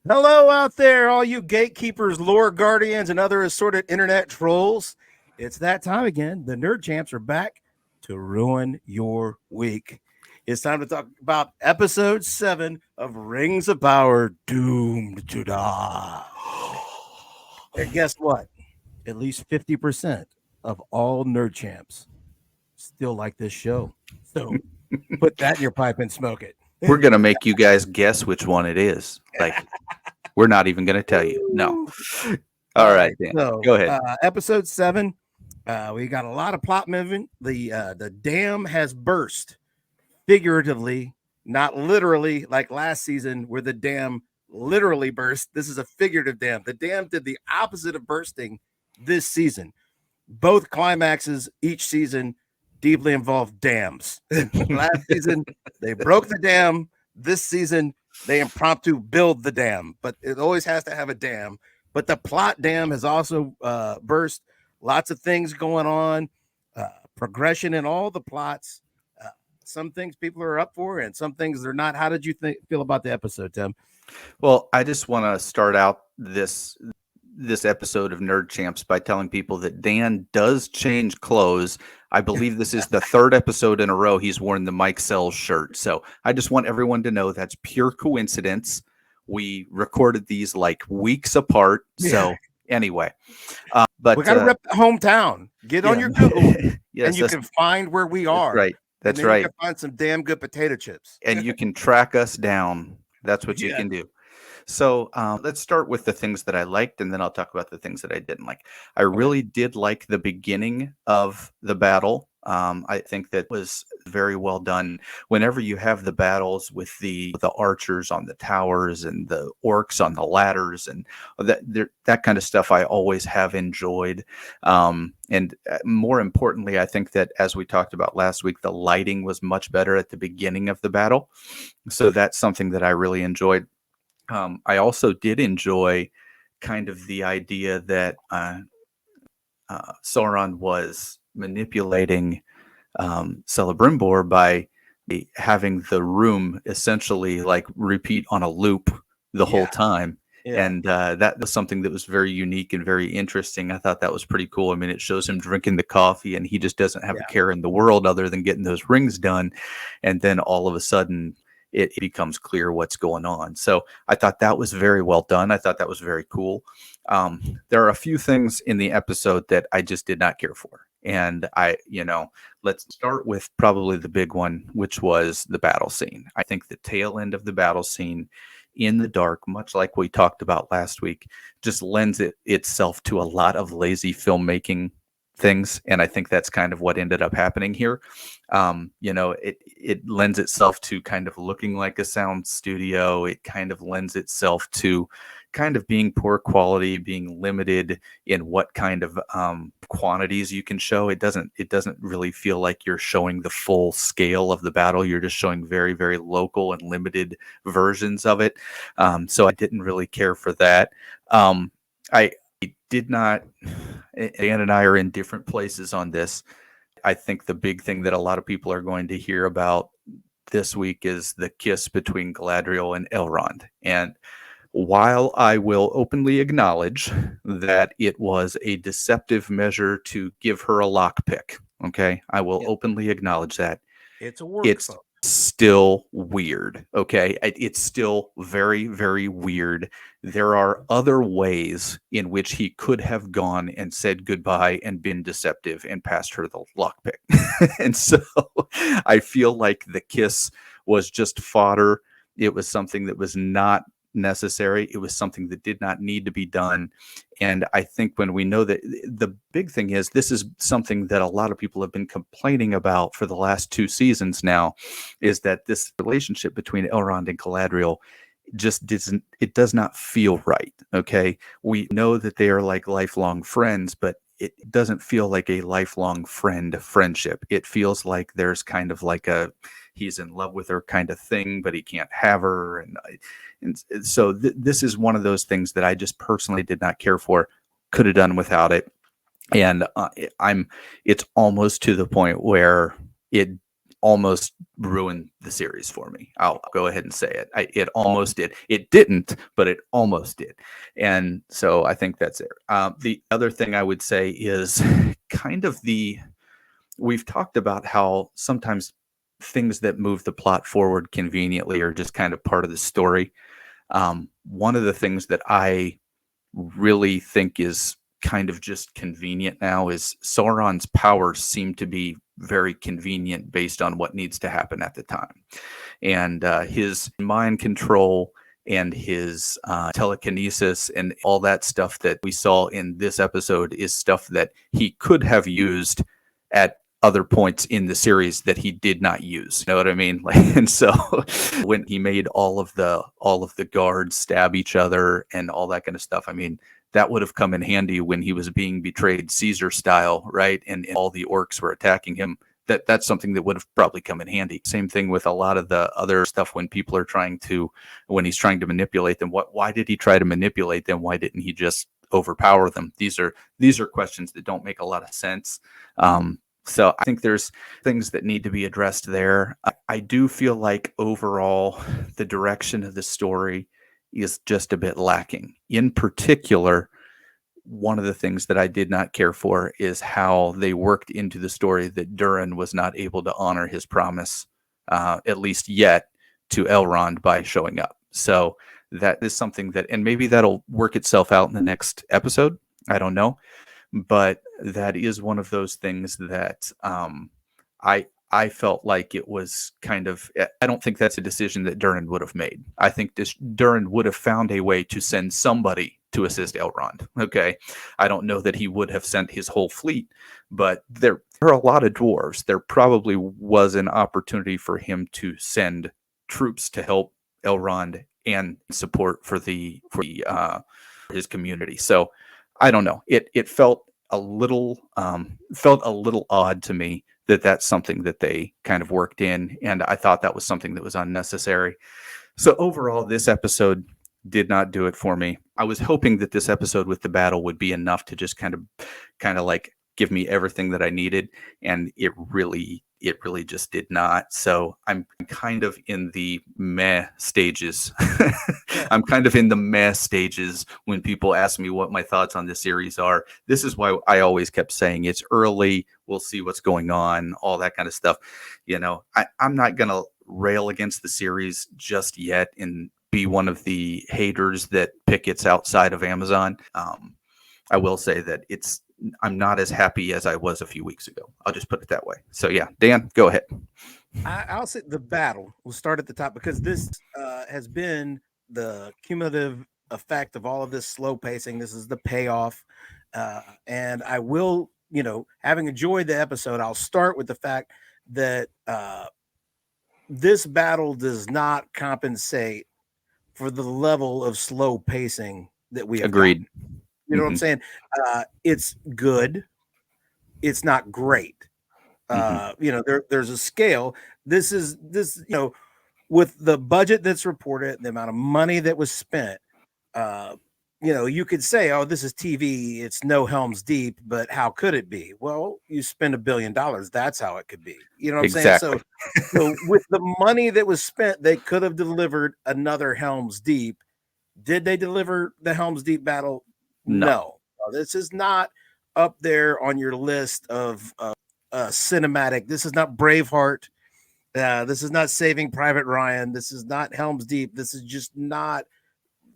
Hello out there, all you gatekeepers, lore guardians, and other assorted internet trolls. It's that time again. The Nerd Champs are back to ruin your week. It's time to talk about episode 7 of Rings of Power Doomed to Die. And guess what? At least 50% of all Nerd Champs still like this show. So put that in your pipe and smoke it. We're going to make you guys guess which one it is. Like, we're not even going to tell you. No. All right, Dan. Go ahead. Episode 7. We got a lot of plot movement. The dam has burst, figuratively, not literally, like last season where the dam literally burst. This is a figurative dam. The dam did the opposite of bursting this season. Both climaxes each season deeply involved dams. Last season, they broke the dam. This season, they impromptu build the dam, but it always has to have a dam. But the plot dam has also burst. Lots of things going on, progression in all the plots. Some things people are up for, and some things they're not. How did you feel about the episode, Tim? Well, I just want to start out this episode of Nerd Champs by telling people that Dan does change clothes. I believe this is the third episode in a row he's worn the Mike Sells shirt. So I just want everyone to know that's pure coincidence. We recorded these like weeks apart. So anyway, but we got to rep the hometown. Get on your Google, yes, and you can find where we are. Right. That's right. You can find some damn good potato chips. And you can track us down. That's what you can do. So let's start with the things that I liked, and then I'll talk about the things that I didn't like. I really did like the beginning of the battle. I think that was very well done. Whenever you have the battles with the archers on the towers and the orcs on the ladders and that kind of stuff, I always have enjoyed. And more importantly, I think that, as we talked about last week, the lighting was much better at the beginning of the battle. So that's something that I really enjoyed. I also did enjoy kind of the idea that Sauron was manipulating Celebrimbor by having the room essentially like repeat on a loop the whole time. Yeah. And that was something that was very unique and very interesting. I thought that was pretty cool. I mean, it shows him drinking the coffee and he just doesn't have a care in the world other than getting those rings done. And then all of a sudden, it becomes clear what's going on. So I thought that was very well done. I thought that was very cool. There are a few things in the episode that I just did not care for. And let's start with probably the big one, which was the battle scene. I think the tail end of the battle scene in the dark, much like we talked about last week, just lends itself to a lot of lazy filmmaking things, and I think that's kind of what ended up happening here. It lends itself to kind of looking like a sound studio. It kind of lends itself to kind of being poor quality, being limited in what kind of quantities you can show. It doesn't really feel like you're showing the full scale of the battle. You're just showing very, very local and limited versions of it. So I didn't really care for that. I did not. Dan and I are in different places on this. I think the big thing that a lot of people are going to hear about this week is the kiss between Galadriel and Elrond. And while I will openly acknowledge that it was a deceptive measure to give her a lockpick, okay, I will openly acknowledge that. It's a work. It's still weird, okay? It's still very, very weird. There are other ways in which he could have gone and said goodbye and been deceptive and passed her the lockpick. And so I feel like the kiss was just fodder. It was something that was not necessary. It was something that did not need to be done. And I think when we know that the big thing is, this is something that a lot of people have been complaining about for the last 2 seasons now, is that this relationship between Elrond and Galadriel just does not feel right. Okay. We know that they are like lifelong friends, but it doesn't feel like a lifelong friendship. It feels like there's kind of like he's in love with her kind of thing, but he can't have her. And so this is one of those things that I just personally did not care for, could have done without it. And it's almost to the point where almost ruined the series for me. I'll go ahead and say it. It almost did. It didn't, but it almost did. And so I think that's it. The other thing I would say is kind of we've talked about how sometimes things that move the plot forward conveniently are just kind of part of the story. One of the things that I really think is kind of just convenient now is Sauron's powers seem to be very convenient based on what needs to happen at the time. And his mind control and his telekinesis and all that stuff that we saw in this episode is stuff that he could have used at other points in the series that he did not use. You know what I mean? Like, and so when he made all of the guards stab each other and all that kind of stuff, I mean, that would have come in handy when he was being betrayed Caesar style, right? And all the orcs were attacking him. That's something that would have probably come in handy. Same thing with a lot of the other stuff when he's trying to manipulate them. Why did he try to manipulate them? Why didn't he just overpower them? These are questions that don't make a lot of sense. So I think there's things that need to be addressed there. I do feel like overall the direction of the story is just a bit lacking. In particular, one of the things that I did not care for is how they worked into the story that Durin was not able to honor his promise, at least yet, to Elrond by showing up. So that is something that, and maybe that'll work itself out in the next episode. I don't know. But that is one of those things that I felt like it was kind of, I don't think that's a decision that Durin would have made. I think Durin would have found a way to send somebody to assist Elrond. Okay. I don't know that he would have sent his whole fleet, but there are a lot of dwarves. There probably was an opportunity for him to send troops to help Elrond and support for his community. So I don't know. It felt a little odd to me that that's something that they kind of worked in, and I thought that was something that was unnecessary. So overall, this episode did not do it for me. I was hoping that this episode with the battle would be enough to just kind of like give me everything that I needed, and it really just did not. So I'm kind of in the meh stages. I'm kind of in the meh stages when people ask me what my thoughts on this series are. This is why I always kept saying it's early. We'll see what's going on, all that kind of stuff. You know, I'm not going to rail against the series just yet and be one of the haters that pickets outside of Amazon. I will say that I'm not as happy as I was a few weeks ago. I'll just put it that way. So yeah, Dan, go ahead. I'll say the battle. We'll start at the top because this has been the cumulative effect of all of this slow pacing. This is the payoff. And I will, having enjoyed the episode, I'll start with the fact that this battle does not compensate for the level of slow pacing that we have. Agreed. You know what I'm saying? It's good. It's not great. There's a scale. This, with the budget that's reported, the amount of money that was spent, you could say, oh, this is TV. It's no Helm's Deep, but how could it be? Well, you spend $1 billion. That's how it could be. You know what I'm saying? So with the money that was spent, they could have delivered another Helm's Deep. Did they deliver the Helm's Deep battle? No. This is not up there on your list of cinematic. This is not Braveheart. This is not Saving Private Ryan. This is not Helm's Deep. This is just not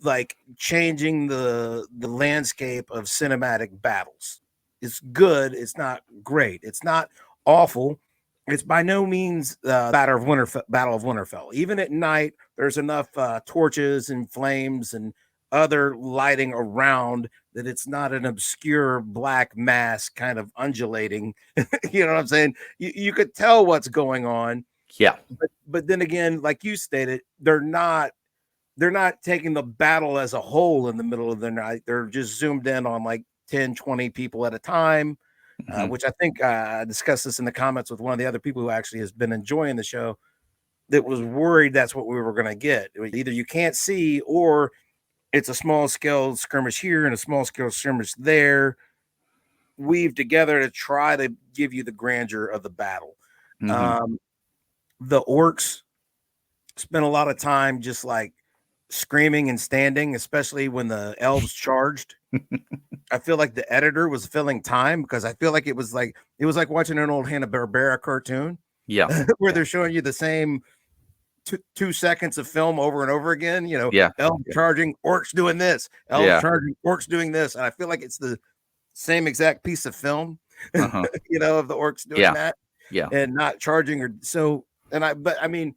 like changing the landscape of cinematic battles. It's good. It's not great. It's not awful. It's by no means Battle of Winterfell. Even at night, there's enough torches and flames and other lighting around that it's not an obscure black mass kind of undulating. You know what I'm saying? You could tell what's going on. Yeah. But then again, like you stated, they're not taking the battle as a whole in the middle of the night. They're just zoomed in on like 10, 20 people at a time, which I think I discussed this in the comments with one of the other people who actually has been enjoying the show that was worried that's what we were going to get. Either you can't see or it's a small scale skirmish here and a small scale skirmish there, weaved together to try to give you the grandeur of the battle. the orcs spent a lot of time just like screaming and standing, especially when the elves charged. I feel like the editor was filling time because I feel like it was like watching an old Hanna-Barbera cartoon. Yeah. Where they're showing you the same 2 seconds of film over and over again. Elves charging, orcs doing this, elves charging, orcs doing this. And I feel like it's the same exact piece of film, of the orcs doing that. Yeah. And not charging or so. But I mean,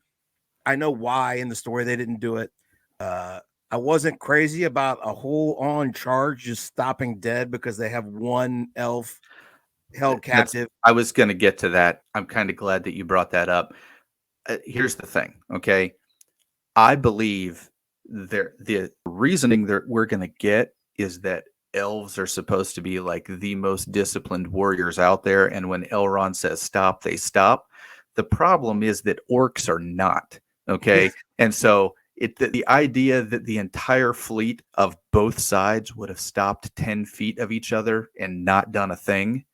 I know why in the story they didn't do it. I wasn't crazy about a whole on charge just stopping dead because they have one elf held captive. I was going to get to that. I'm kind of glad that you brought that up. Here's the thing, okay? I believe the reasoning that we're going to get is that elves are supposed to be like the most disciplined warriors out there, and when Elrond says stop, they stop. The problem is that orcs are not, okay? And so the idea that the entire fleet of both sides would have stopped 10 feet of each other and not done a thing,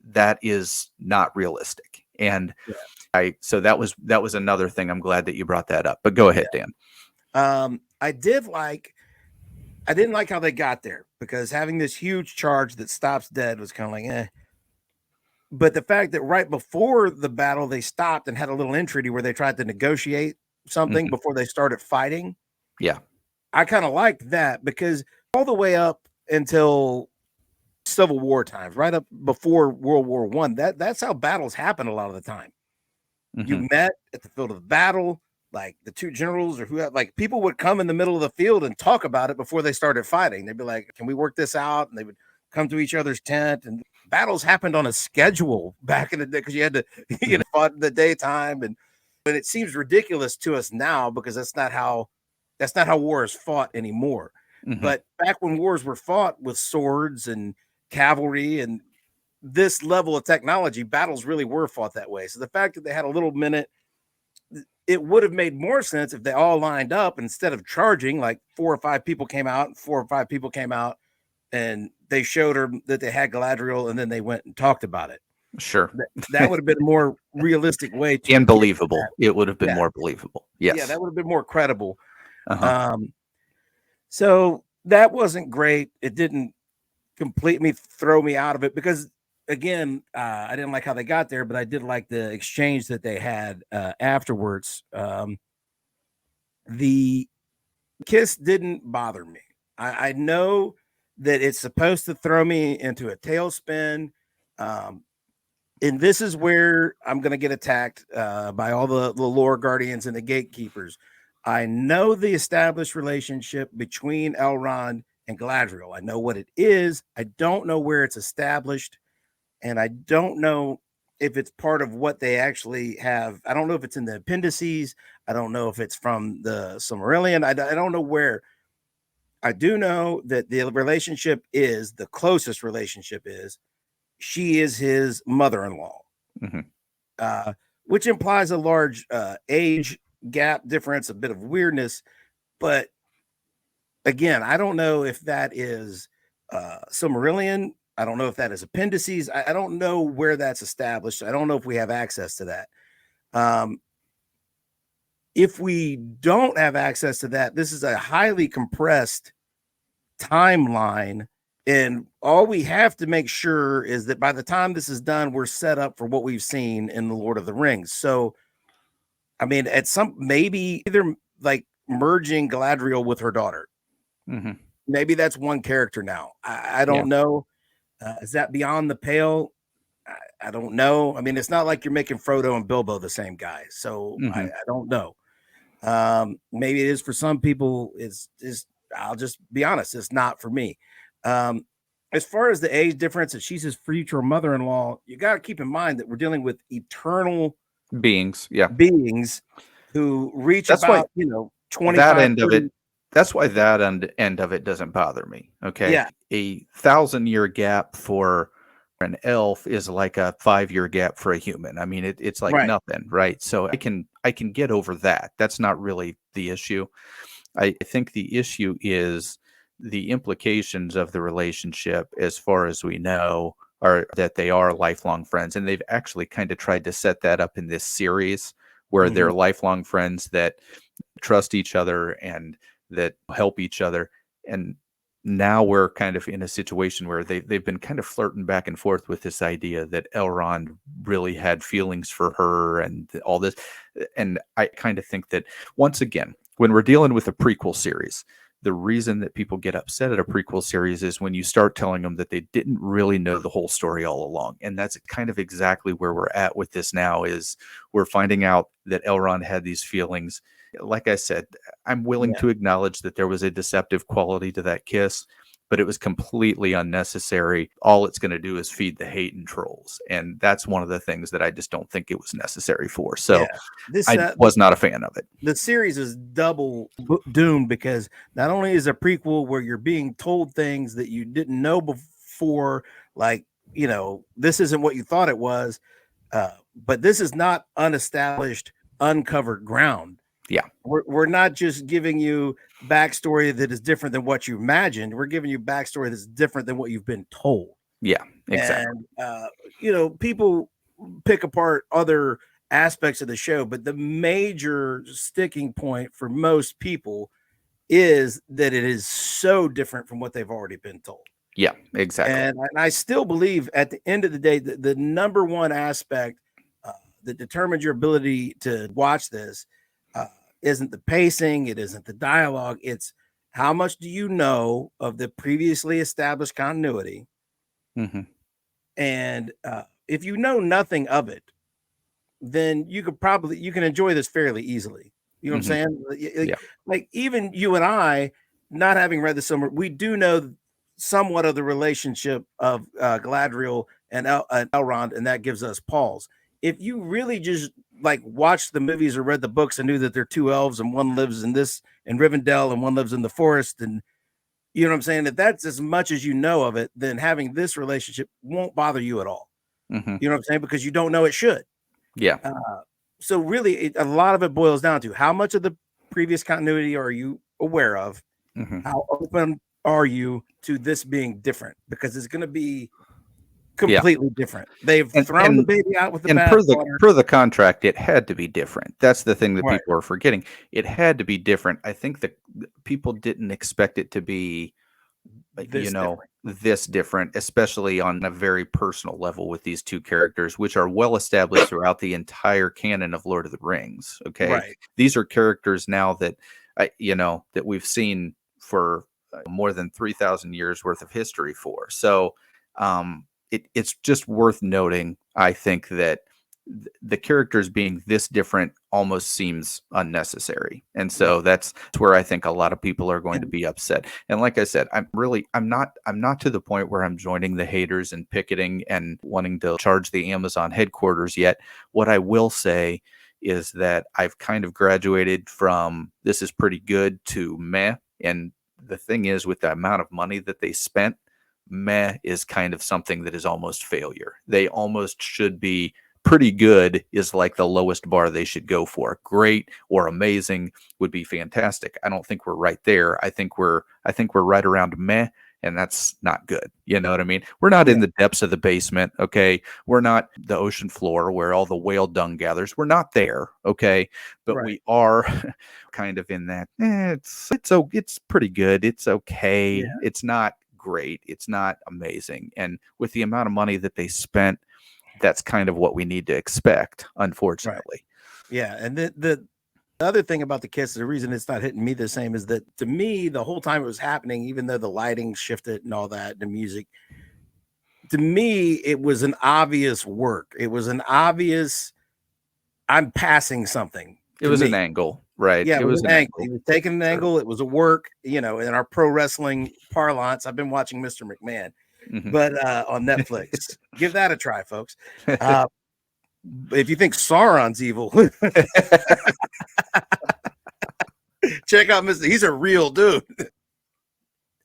that is not realistic. And so that was another thing. I'm glad that you brought that up. But go ahead, Dan. I didn't like how they got there because having this huge charge that stops dead was kind of like, eh. But the fact that right before the battle they stopped and had a little entreaty where they tried to negotiate something before they started fighting. Yeah, I kind of liked that because all the way up until Civil War times, right up before World War I, that's how battles happen a lot of the time. You met at the field of battle, like the two generals or like people would come in the middle of the field and talk about it before they started fighting. They'd be like, can we work this out? And they would come to each other's tent, and battles happened on a schedule back in the day because you had to fought in the daytime. And it seems ridiculous to us now because that's not how war is fought anymore. But back when wars were fought with swords and cavalry and this level of technology, battles really were fought that way. So the fact that they had a little minute, it would have made more sense if they all lined up instead of charging, like 4 or 5 people came out and they showed her that they had Galadriel and then they went and talked about it. Sure. That would have been a more realistic way to and believable. It would have been more believable. Yes. Yeah, that would have been more credible. So that wasn't great. It didn't completely throw me out of it because again, I didn't like how they got there, but I did like the exchange that they had afterwards. The kiss didn't bother me. I know that it's supposed to throw me into a tailspin. And this is where I'm going to get attacked by all the lore guardians and the gatekeepers. I know the established relationship between Elrond and Galadriel. I know what it is. I don't know where it's established. And I don't know if it's part of what they actually have. I don't know if it's in the appendices. I don't know if it's from the Silmarillion. I don't know where. I do know that the relationship is the closest relationship is she is his mother-in-law, which implies a large age gap difference, a bit of weirdness. But again, I don't know if that is Silmarillion. I don't know if that is appendices. I don't know where that's established. I don't know if we have access to that. If we don't have access to that, this is a highly compressed timeline. And all we have to make sure is that by the time this is done, we're set up for what we've seen in The Lord of the Rings. So, I mean, maybe either like merging Galadriel with her daughter. Maybe that's one character now. I don't know. Is that beyond the pale? I don't know. I mean, it's not like you're making Frodo and Bilbo the same guy. So I don't know. Maybe it is for some people. I'll just be honest. It's not for me. As far as the age difference, that she's his future mother-in-law, you got to keep in mind that we're dealing with eternal beings. Yeah. Beings who reach 25. That end of it. That's why that end of it doesn't bother me. Okay. Yeah. A 1,000-year gap for an elf is like a 5-year gap for a human. I mean, it's like nothing, right? So I can get over that. That's not really the issue. I think the issue is the implications of the relationship, as far as we know, are that they are lifelong friends. And they've actually kind of tried to set that up in this series where they're lifelong friends that trust each other and that help each other. And now we're kind of in a situation where they've been kind of flirting back and forth with this idea that Elrond really had feelings for her and all this. And I kind of think that, once again, when we're dealing with a prequel series, the reason that people get upset at a prequel series is when you start telling them that they didn't really know the whole story all along. And that's kind of exactly where we're at with this now, is we're finding out that Elrond had these feelings. Like I said, I'm willing to acknowledge that there was a deceptive quality to that kiss, but it was completely unnecessary. All it's going to do is feed the hate and trolls. And that's one of the things that I just don't think it was necessary for. So I was not a fan of it. The series is double doomed because not only is a prequel where you're being told things that you didn't know before, like, you know, this isn't what you thought it was, but this is not unestablished, uncovered ground. Yeah, we're not just giving you backstory that is different than what you imagined. We're giving you backstory that's different than what you've been told. Yeah, exactly. And you know, people pick apart other aspects of the show, but the major sticking point for most people is that it is so different from what they've already been told. Yeah, exactly. And I still believe at the end of the day, the number one aspect that determines your ability to watch this isn't the pacing, it isn't the dialogue, it's how much do you know of the previously established continuity. And if you know nothing of it, then you can enjoy this fairly easily. You know what I'm saying? Like even you and I, not having read the summer, we do know somewhat of the relationship of Galadriel and Elrond, and that gives us pause. If you really just like watched the movies or read the books and knew that they're two elves and one lives in Rivendell and one lives in the forest, and you know what I'm saying, if that's as much as you know of it, then having this relationship won't bother you at all. You know what I'm saying? Because you don't know it should. Yeah. So really, a lot of it boils down to how much of the previous continuity are you aware of? How open are you to this being different? Because it's going to be completely different. They've thrown the baby out with the bathwater. Per the contract, it had to be different. That's the thing that people are forgetting. It had to be different. I think that people didn't expect it to be, this different, especially on a very personal level with these two characters, which are well established throughout the entire canon of Lord of the Rings. Okay, these are characters now that that we've seen for more than 3,000 years worth of history for. So it's just worth noting, I think, that the characters being this different almost seems unnecessary. And so that's where I think a lot of people are going to be upset. And like I said, I'm not to the point where I'm joining the haters and picketing and wanting to charge the Amazon headquarters yet. What I will say is that I've kind of graduated from this is pretty good to meh. And the thing is, with the amount of money that they spent, meh is kind of something that is almost failure. They almost should be pretty good is like the lowest bar they should go for. Great or amazing would be fantastic. I don't think we're right there. I think we're right around meh, and that's not good. You know what I mean? We're not in the depths of the basement, okay? We're not the ocean floor where all the whale dung gathers. We're not there, okay? But we are kind of in that. It's pretty good. It's okay. Yeah. It's not great. It's not amazing. And with the amount of money that they spent, that's kind of what we need to expect, unfortunately. Yeah. And the other thing about the kiss, the reason it's not hitting me the same is that to me, the whole time it was happening, even though the lighting shifted and all that, the music, to me, it was an obvious work. It was an obvious, I'm passing something. It was an angle, right? Yeah, it was an angle. He was taking an angle. It was a work, in our pro wrestling parlance. I've been watching Mr. McMahon. But on Netflix, give that a try, folks. If you think Sauron's evil, check out Mr. He's a real dude.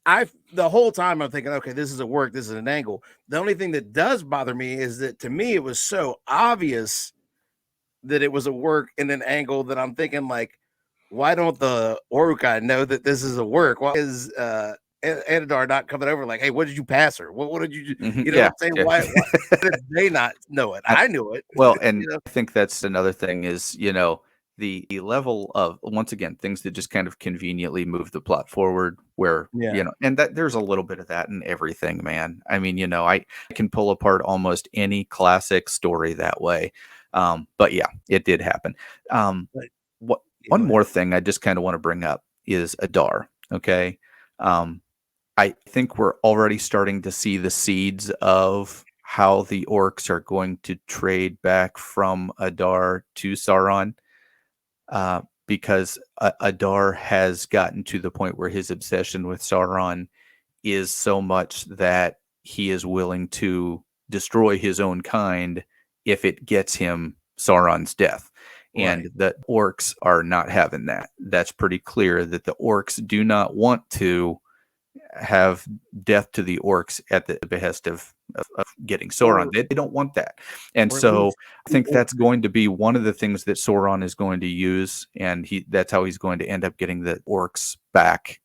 The whole time I'm thinking, okay, this is a work, this is an angle. The only thing that does bother me is that to me it was so obvious that it was a work in an angle that I'm thinking, like, why don't the Uruk-hai know that this is a work? Why is Adar not coming over like, hey, what did you pass her? What did you do? You know what I'm saying? Why did they not know it? I knew it. Well, and I think that's another thing is, the level of, once again, things that just kind of conveniently move the plot forward, where and that there's a little bit of that in everything, man. I mean, I can pull apart almost any classic story that way. But yeah, it did happen. One more thing I just kind of want to bring up is Adar. Okay. I think we're already starting to see the seeds of how the orcs are going to trade back from Adar to Sauron, because Adar has gotten to the point where his obsession with Sauron is so much that he is willing to destroy his own kind if it gets him Sauron's death. And the orcs are not having that. That's pretty clear that the orcs do not want to have death to the orcs at the behest of getting Sauron. They don't want that. And so I think that's going to be one of the things that Sauron is going to use. And that's how he's going to end up getting the orcs back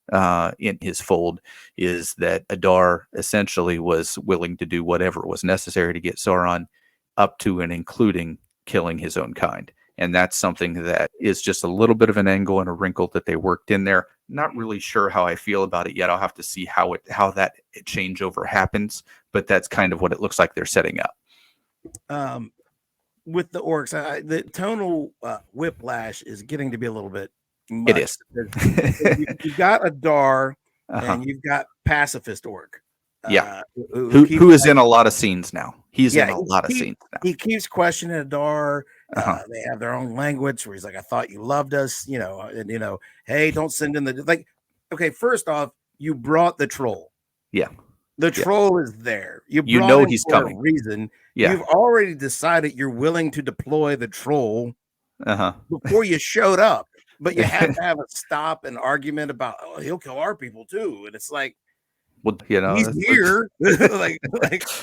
in his fold, is that Adar essentially was willing to do whatever was necessary to get Sauron, up to and including killing his own kind. And that's something that is just a little bit of an angle and a wrinkle that they worked in there. Not really sure how I feel about it yet. I'll have to see how that changeover happens, but that's kind of what it looks like they're setting up. With the orcs, the tonal whiplash is getting to be a little bit much. It is. You've got Adar and you've got pacifist orc. Who is in a lot of scenes now. He's in a lot of scenes now. He keeps questioning Adar. They have their own language where he's like, I thought you loved us, and hey, don't send in the okay, first off, you brought the troll. Yeah. The troll is there. You know he's coming. A reason. Yeah. You've already decided you're willing to deploy the troll before you showed up. But you have to have a stop and argument about, oh, he'll kill our people too. And it's like, well, he's here. like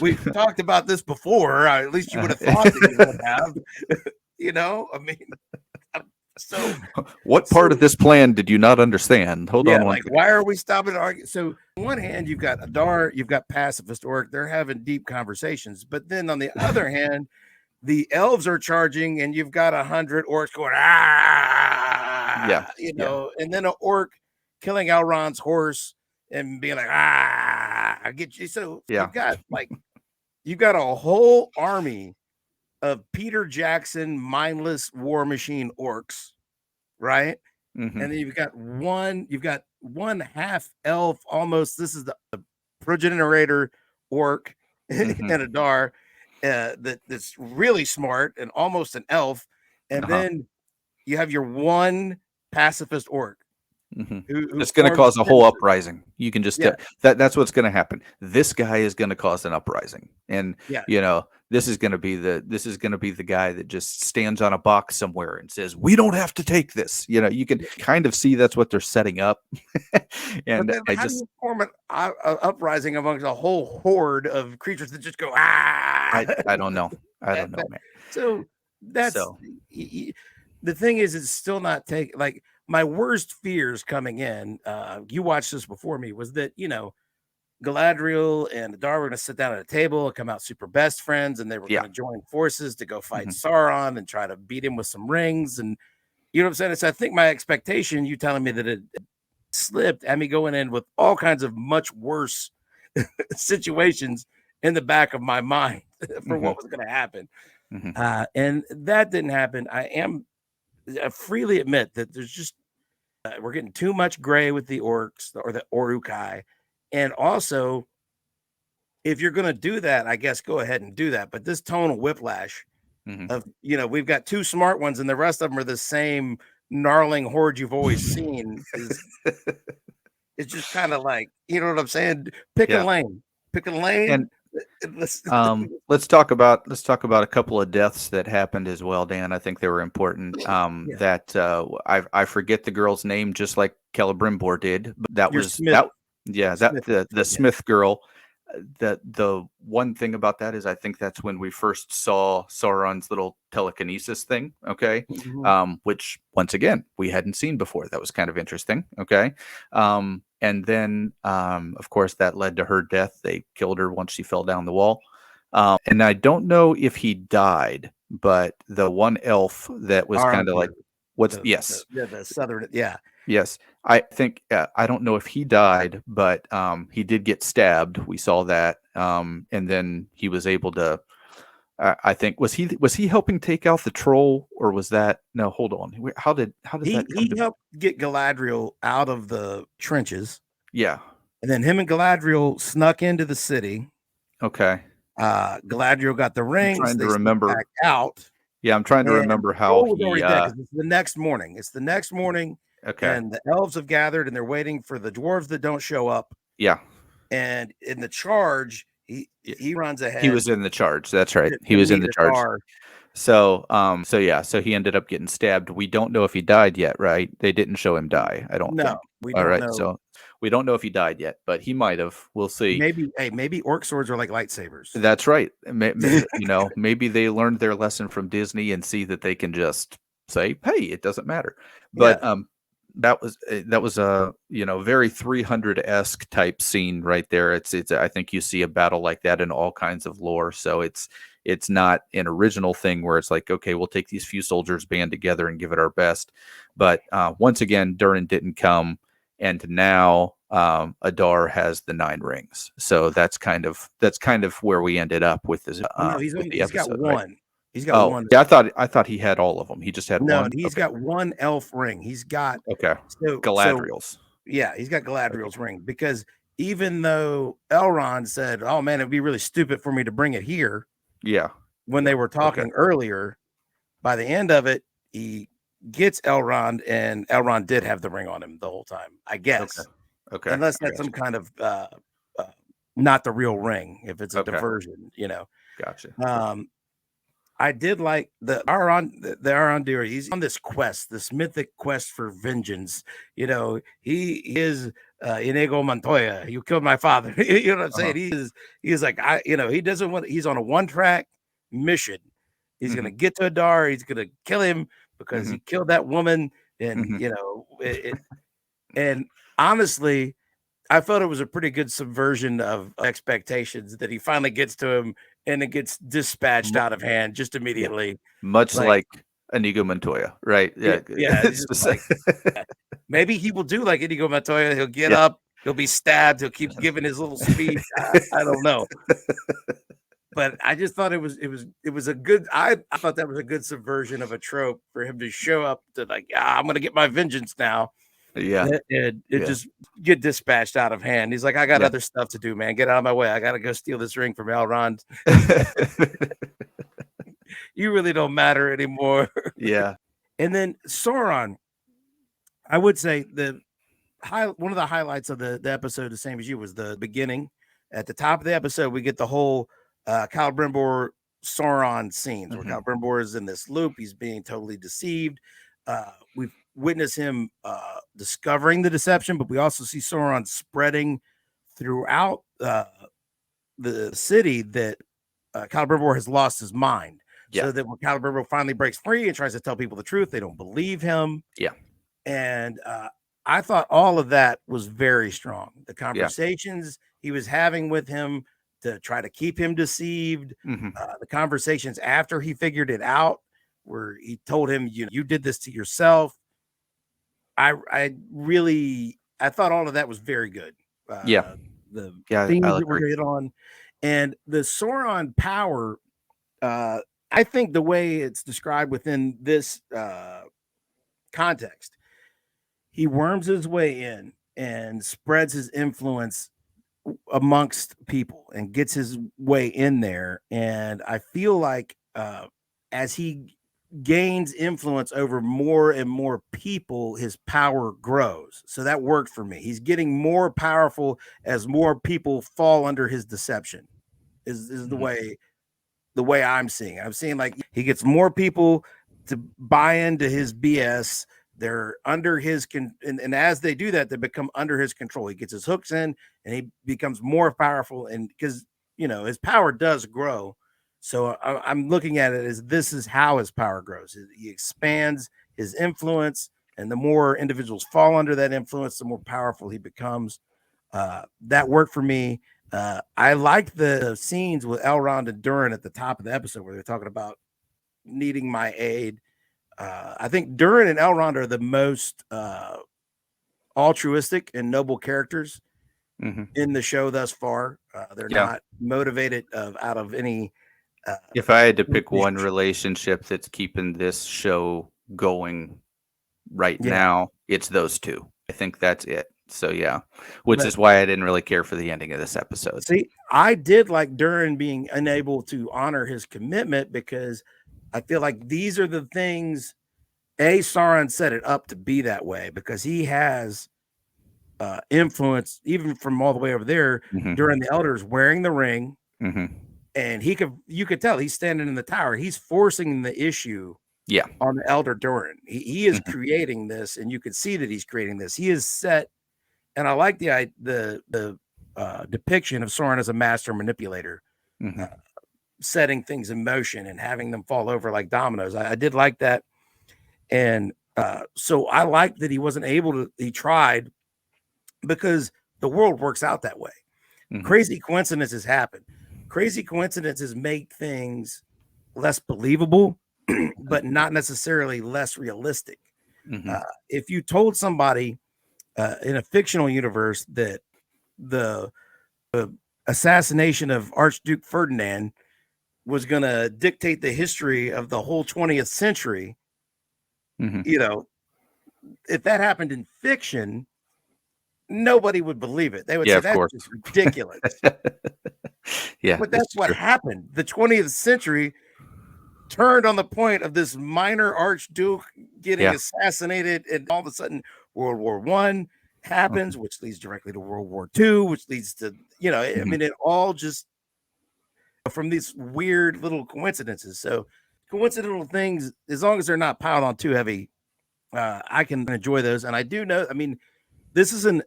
we've talked about this before. At least you would have thought that you would have. I mean, so what part of this plan did you not understand? Hold on. Why are we stopping to argue? So on one hand, you've got Adar, you've got pacifist orc. They're having deep conversations. But then on the other hand, the elves are charging, and you've got 100 orcs going, and then an orc killing Elrond's horse and being like, I get you. So you've got a whole army of Peter Jackson mindless war machine orcs, right? And then you've got one half elf almost. This is the progenitor orc and Adar that's really smart and almost an elf. And then you have your one pacifist orc. It's going to cause a whole uprising. You can just that's what's going to happen. This guy is going to cause an uprising, and this is going to be the guy that just stands on a box somewhere and says, "We don't have to take this." You can kind of see that's what they're setting up. And how do you form an uprising amongst a whole horde of creatures that just go I don't know. I don't know, man. So that's the thing is, it's still not taking my worst fears coming in, you watched this before me, was that, Galadriel and Adar were going to sit down at a table and come out super best friends, and they were going to join forces to go fight Sauron and try to beat him with some rings. And you know what I'm saying? So I think my expectation, you telling me that it slipped, and me going in with all kinds of much worse situations in the back of my mind for what was going to happen. And that didn't happen. I freely admit that there's just we're getting too much gray with the orcs or the Uruk-hai. And also, if you're going to do that, I guess go ahead and do that. But this tonal whiplash of, we've got two smart ones and the rest of them are the same gnarling horde you've always seen. It's just kind of like, you know what I'm saying? Pick a lane. And let's talk about a couple of deaths that happened as well, Dan. I think they were important. That I forget the girl's name, just like Celebrimbor did. But that was Smith. The Smith girl. The one thing about that is I think that's when we first saw Sauron's little telekinesis thing. Okay, which once again we hadn't seen before. That was kind of interesting. Okay. And then, of course, that led to her death. They killed her once she fell down the wall. And I don't know if he died, but the one elf that was kind of like, the southern, yeah. Yes. I think I don't know if he died, but he did get stabbed. We saw that, and then he was able to. I think was he helping take out the troll, or was that no? Hold on. How did that come He to? helped get Galadriel out of the trenches, Yeah. and then him and Galadriel snuck into the city. Okay. Galadriel got the I'm rings. trying to They snuck remember. back out. Yeah, I'm trying to And remember the how troll was he. already dead because it's the next morning. It's the next morning, Okay. and the elves have gathered, and they're waiting for the dwarves that don't show up. Yeah. And in the charge, he runs ahead. He was in the charge. That's right. He was in the charge. So he ended up getting stabbed. We don't know if he died yet, right? They didn't show him die. I don't think. We All don't right. know. So we don't know if he died yet, but he might have. We'll see. Maybe orc swords are like lightsabers. That's right. Maybe they learned their lesson from Disney and see that they can just say, "Hey, it doesn't matter." But that was a very 300-esque type scene right there. It's I think you see a battle like that in all kinds of lore. So it's not an original thing where it's like, okay, we'll take these few soldiers band together and give it our best. But once again, Durin didn't come, and now Adar has the 9 rings. So that's kind of where we ended up with this. He's episode, got one. right? He's got one. Yeah, I thought he had all of them. He just had one. He's got one elf ring. He's got Galadriel's. He's got Galadriel's ring, because even though Elrond said, "Oh man, it'd be really stupid for me to bring it here." Yeah. When they were talking earlier, by the end of it, he gets Elrond, and Elrond did have the ring on him the whole time, I guess. Okay. Unless that's some kind of not the real ring, if it's a diversion, Gotcha. I did like the Arondir. He's on this quest, this mythic quest for vengeance. He is Inigo Montoya. You killed my father. You know what I'm saying? He's like, he doesn't want. He's on a one-track mission. He's gonna get to Adar. He's gonna kill him because he killed that woman. And and honestly, I felt it was a pretty good subversion of expectations that he finally gets to him, and it gets dispatched out of hand just immediately. Much like Inigo Montoya, right? Yeah. Maybe he will do like Inigo Montoya. He'll get up, he'll be stabbed, he'll keep giving his little speech. I don't know. But I just thought it was a good. I thought that was a good subversion of a trope for him to show up to like, I'm gonna get my vengeance now. Yeah, it just get dispatched out of hand. He's like, I got other stuff to do, man. Get out of my way. I gotta go steal this ring from Elrond. You really don't matter anymore. Yeah. And then Sauron, I would say one of the highlights of the episode, the same as you, was the beginning. At the top of the episode, we get the whole Celebrimbor Sauron scenes where Celebrimbor is in this loop. He's being totally deceived. We've witnessed him discovering the deception, but we also see Sauron spreading throughout the city that Celebrimbor has lost his mind. So that when Celebrimbor finally breaks free and tries to tell people the truth, they don't believe him. Yeah. And I thought all of that was very strong. The conversations he was having with him to try to keep him deceived, the conversations after he figured it out, where he told him, you did this to yourself. I thought all of that was very good. The themes that we're hit on, and the Sauron power. I think the way it's described within this context, he worms his way in and spreads his influence amongst people and gets his way in there. And I feel like as he gains influence over more and more people, his power grows. So that worked for me. He's getting more powerful as more people fall under his deception. Is the way I'm seeing it. I'm seeing like he gets more people to buy into his BS. They're under his and as they do that, they become under his control. He gets his hooks in, and he becomes more powerful. And because his power does grow, so I'm looking at it as this is how his power grows. He expands his influence, and the more individuals fall under that influence, the more powerful he becomes. That worked for me. I like the scenes with Elrond and Durin at the top of the episode where they're talking about needing my aid. I think Durin and Elrond are the most altruistic and noble characters in the show thus far. They're not motivated out of any. If I had to pick one relationship that's keeping this show going right now, it's those two. I think that's it. So which is why I didn't really care for the ending of this episode. See, I did like Durin being unable to honor his commitment, because I feel like these are the things. Sauron set it up to be that way, because he has influence even from all the way over there during the elders wearing the ring. And you could tell he's standing in the tower. He's forcing the issue on the elder Durin. He is creating this, and you can see that he's creating this. He is set. And I like the depiction of Sauron as a master manipulator, setting things in motion and having them fall over like dominoes. I did like that. And so I like that he wasn't able to, he tried, because the world works out that way. Crazy coincidences happen. Crazy coincidences make things less believable, but not necessarily less realistic. If you told somebody in a fictional universe that the assassination of Archduke Ferdinand was going to dictate the history of the whole 20th century, if that happened in fiction, nobody would believe it. They would say that's just ridiculous. But that's what happened. The 20th century turned on the point of this minor archduke getting assassinated, and all of a sudden World War I happens, which leads directly to World War II, which leads to, I mean, it all just from these weird little coincidences. So coincidental things, as long as they're not piled on too heavy, I can enjoy those. And I do know, I mean, this is an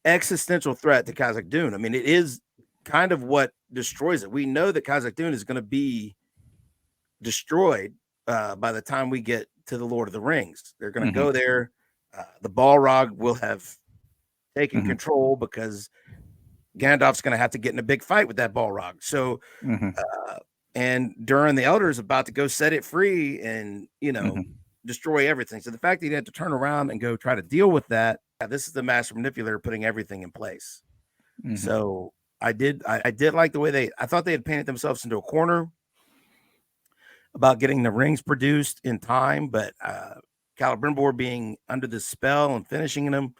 existential threat to Khazad Dûn. I mean, it is kind of what destroys it. We know that Khazad Dûn is going to be destroyed by the time we get to the Lord of the Rings. They're going to go there. The Balrog will have taken control, because Gandalf's going to have to get in a big fight with that Balrog. So, and Durin the Elder is about to go set it free and, destroy everything. So the fact that he had to turn around and go try to deal with that, this is the master manipulator putting everything in place. So I did like the way I thought they had painted themselves into a corner about getting the rings produced in time, but Celebrimbor being under the spell and finishing them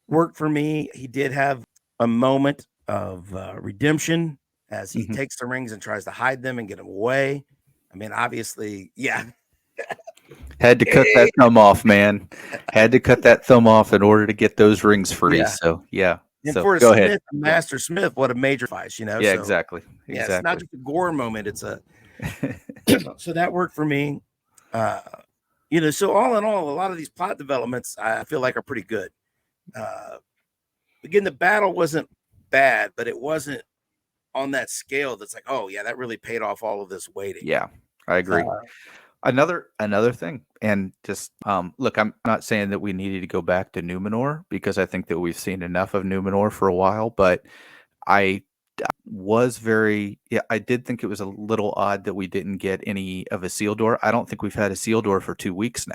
worked for me. He did have a moment of redemption as he takes the rings and tries to hide them and get them away. I mean, obviously, had to cut that thumb off, man. Had to cut that thumb off in order to get those rings free. So And so for a go Smith, ahead. Master Smith, what a major fight, Yeah, so, exactly. Yeah, it's not just a gore moment. It's a so that worked for me. So all in all, a lot of these plot developments I feel like are pretty good. Again, the battle wasn't bad, but it wasn't on that scale that's like, oh yeah, that really paid off all of this waiting. Yeah, I agree. Another thing, and just look, I'm not saying that we needed to go back to Numenor, because I think that we've seen enough of Numenor for a while, but I did think it was a little odd that we didn't get any of Isildur. I don't think we've had Isildur for 2 weeks now.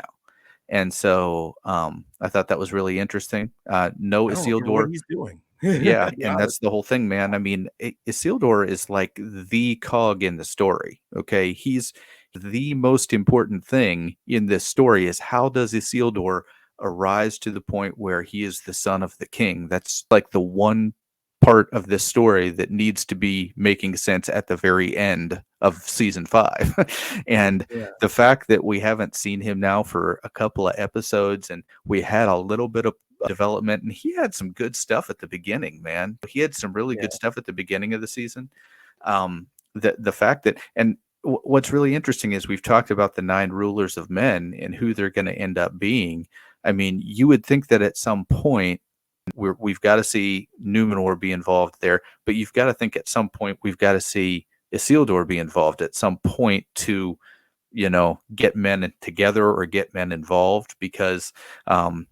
And so I thought that was really interesting. No Isildur. What he's doing. Yeah, and that's the whole thing, man. I mean, Isildur is like the cog in the story. Okay, he's the most important thing in this story. Is how does Isildur arise to the point where he is the son of the king? That's like the one part of this story that needs to be making sense at the very end of season 5. And the fact that we haven't seen him now for a couple of episodes, and we had a little bit of development, and he had some good stuff at the beginning, man. He had some really good stuff at the beginning of the season. The fact that, and what's really interesting is we've talked about the 9 rulers of men and who they're going to end up being. I mean, you would think that at some point we've got to see Numenor be involved there, but you've got to think at some point we've got to see Isildur be involved at some point to, get men together or get men involved, because, are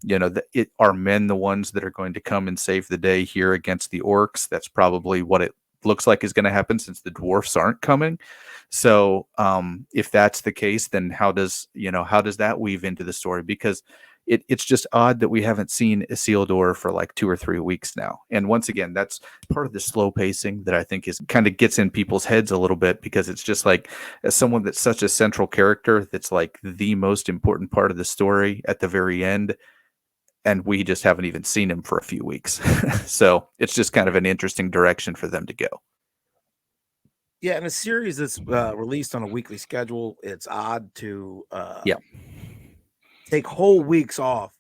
men the ones that are going to come and save the day here against the orcs? That's probably what it looks like is going to happen since the dwarfs aren't coming. So if that's the case, then how does that weave into the story? Because it's just odd that we haven't seen Isildur for like 2 or 3 weeks now. And once again, that's part of the slow pacing that I think is kind of gets in people's heads a little bit, because it's just like, as someone that's such a central character, that's like the most important part of the story at the very end, and we just haven't even seen him for a few weeks. So it's just kind of an interesting direction for them to go. Yeah, in a series that's released on a weekly schedule, it's odd to take whole weeks off.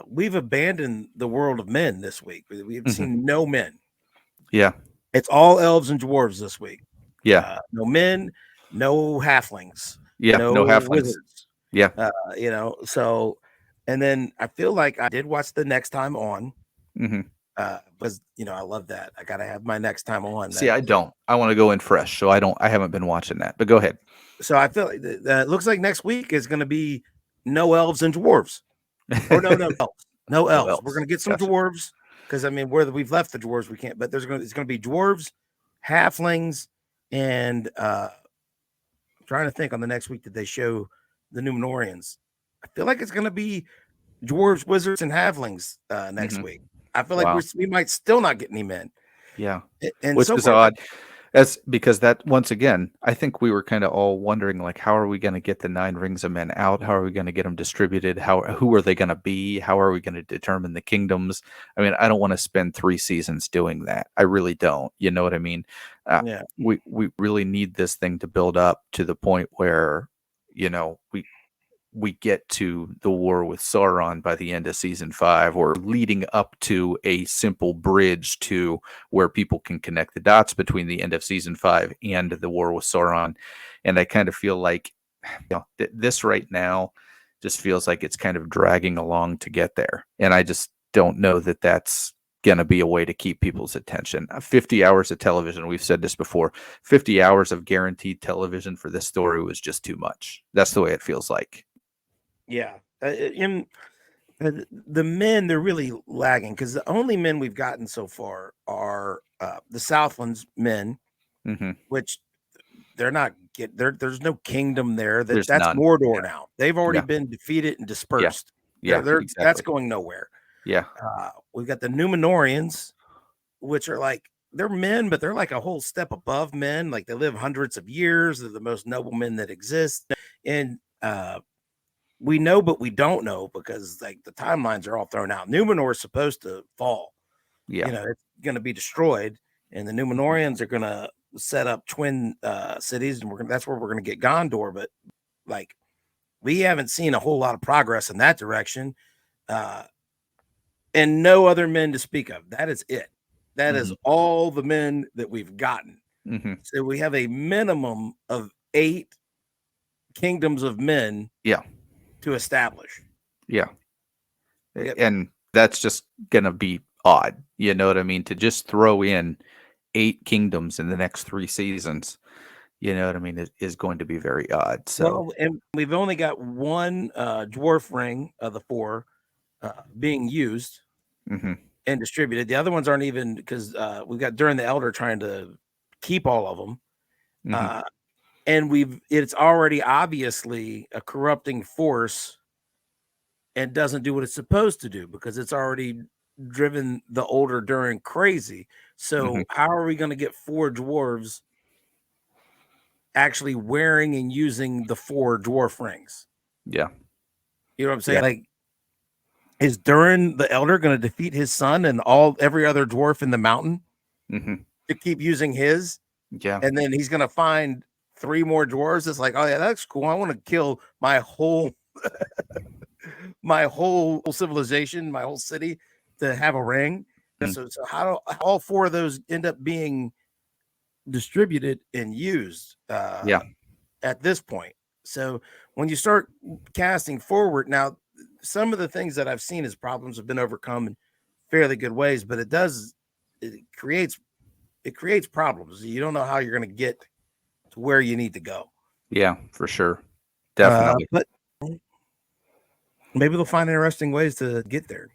We've abandoned the world of men this week. We've seen no men. Yeah. It's all elves and dwarves this week. Yeah. No men, no halflings. Yeah. No halflings. Wizards. Yeah. So, and then I feel like I did watch the Next Time On. Because I love that. I gotta have my Next Time On. See, I don't. I want to go in fresh, so I haven't been watching that. But go ahead. So I feel like it looks like next week is going to be no elves and dwarves. Or no elves. No elves. We're going to get some dwarves, because where we've left the dwarves, we can't. But it's going to be dwarves, halflings, and I'm trying to think on the next week that they show the Numenorians. I feel like it's going to be dwarves, wizards, and halflings next week. I feel like we might still not get any men. Yeah, and which is odd. That's because that, once again, I think we were kind of all wondering, like, how are we going to get the 9 rings of men out? How are we going to get them distributed? Who are they going to be? How are we going to determine the kingdoms? I don't want to spend 3 seasons doing that. I really don't. You know what I mean? We really need this thing to build up to the point where, we get to the war with Sauron by the end of season 5, or leading up to a simple bridge to where people can connect the dots between the end of season 5 and the war with Sauron. And I kind of feel like this right now just feels like it's kind of dragging along to get there. And I just don't know that that's going to be a way to keep people's attention. 50 hours of television, we've said this before, 50 hours of guaranteed television for this story was just too much. That's the way it feels like. Yeah. The men, they're really lagging, because the only men we've gotten so far are the Southlands men, which they're not there's no kingdom there. That's none. Mordor now. They've already been defeated and dispersed. Yeah, exactly. That's going nowhere. Yeah. We've got the Numenorians, which are like, they're men, but they're like a whole step above men. Like, they live hundreds of years. They're the most noble men that exist. And we know, but we don't know, because like the timelines are all thrown out. Numenor is supposed to fall. Yeah. It's going to be destroyed, and the Numenorians are going to set up twin cities, and that's where we're going to get Gondor. But like, we haven't seen a whole lot of progress in that direction, and no other men to speak of. That is it. That is all the men that we've gotten. So we have a minimum of 8 kingdoms of men. Yeah. To establish. Yeah. And that's just gonna be odd, you know what I mean, to just throw in 8 kingdoms in the next 3 seasons, you know what I mean, it is going to be very odd. So and we've only got 1 dwarf ring of the 4 being used and distributed. The other ones aren't even, because we've got Durin the Elder trying to keep all of them. And it's already obviously a corrupting force and doesn't do what it's supposed to do, because it's already driven the older Durin crazy. So how are we going to get 4 dwarves actually wearing and using the 4 dwarf rings? Yeah. You know what I'm saying? Yeah. Like, is Durin the Elder going to defeat his son and every other dwarf in the mountain to keep using his? Yeah. And then he's going to find 3 more dwarves. It's like, oh yeah, that's cool. I want to kill my whole my whole civilization, my whole city, to have a ring. So how do all 4 of those end up being distributed and used at this point? So when you start casting forward, now some of the things that I've seen as problems have been overcome in fairly good ways, but it creates problems. You don't know how you're going to get to where you need to go. Yeah, for sure. Definitely. But maybe they'll find interesting ways to get there.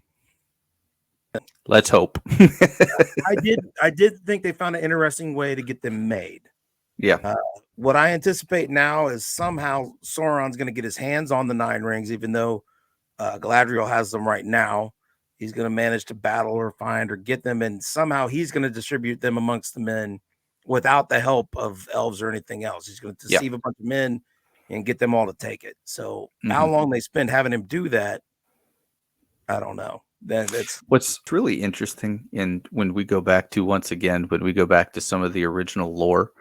Let's hope. I did think they found an interesting way to get them made. Yeah. What I anticipate now is somehow Sauron's going to get his hands on the 9 rings, even though Galadriel has them right now. He's going to manage to battle or find or get them, and somehow he's going to distribute them amongst the men without the help of elves or anything else. He's going to deceive a bunch of men and get them all to take it. So how long they spend having him do that, I don't know. That's what's really interesting. And when we go back to some of the original lore,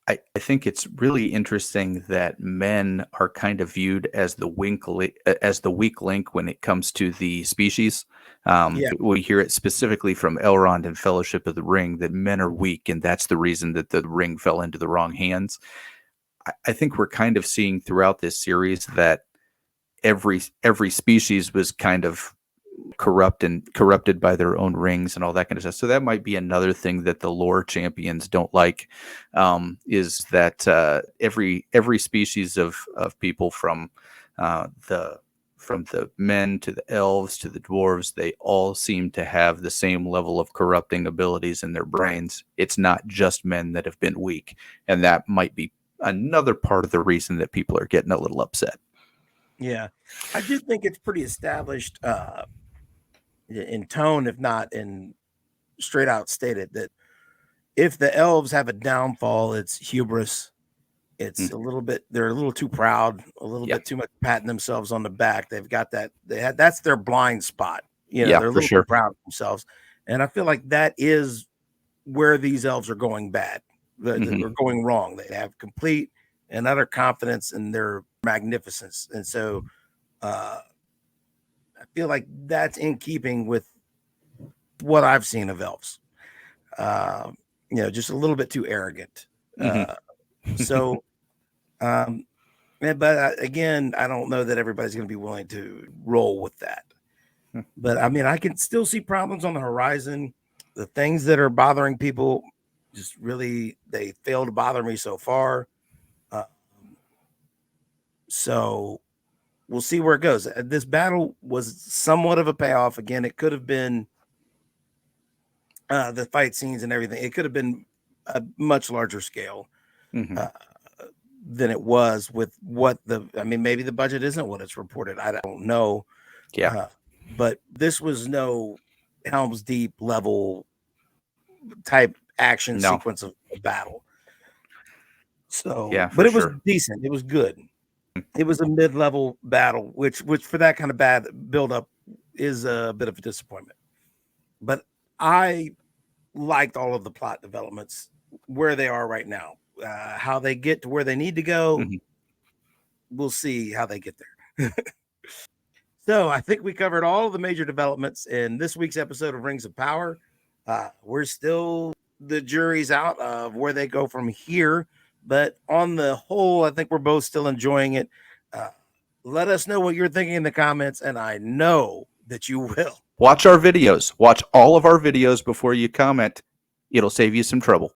I think it's really interesting that men are kind of viewed as the weak link when it comes to the species. We hear it specifically from Elrond and Fellowship of the Ring that men are weak, and that's the reason that the ring fell into the wrong hands. I think we're kind of seeing throughout this series that every species was kind of corrupted by their own rings and all that kind of stuff. So that might be another thing that the lore champions don't like, is that every species of people from the men to the elves to the dwarves, they all seem to have the same level of corrupting abilities in their brains. It's not just men that have been weak, and that might be another part of the reason that people are getting a little upset. Yeah, I do think it's pretty established in tone, if not in straight out stated, that if the elves have a downfall, it's hubris. It's a little bit, they're a little too proud, a little bit too much patting themselves on the back. They've got that, that's their blind spot. They're a little too proud of themselves. And I feel like that is where these elves are going bad. They're going wrong. They have complete and utter confidence in their magnificence. And so I feel like that's in keeping with what I've seen of elves. Just a little bit too arrogant. But again, I don't know that everybody's going to be willing to roll with that. But I mean, I can still see problems on the horizon. The things that are bothering people just really, they fail to bother me so far. So we'll see where it goes. This battle was somewhat of a payoff. Again, it could have been the fight scenes and everything. It could have been a much larger scale than it was with maybe the budget isn't what it's reported. I don't know. Yeah. But this was no Helm's Deep level type action sequence of battle. So, yeah, but it was decent. It was good. It was a mid-level battle, which for that kind of bad build-up is a bit of a disappointment. But I liked all of the plot developments where they are right now. How they get to where they need to go, we'll see how they get there. So I think we covered all of the major developments in this week's episode of Rings of Power. We're still, the jury's out of where they go from here. But on the whole, I think we're both still enjoying it. Let us know what you're thinking in the comments, and I know that you will. Watch our videos. Watch all of our videos before you comment. It'll save you some trouble.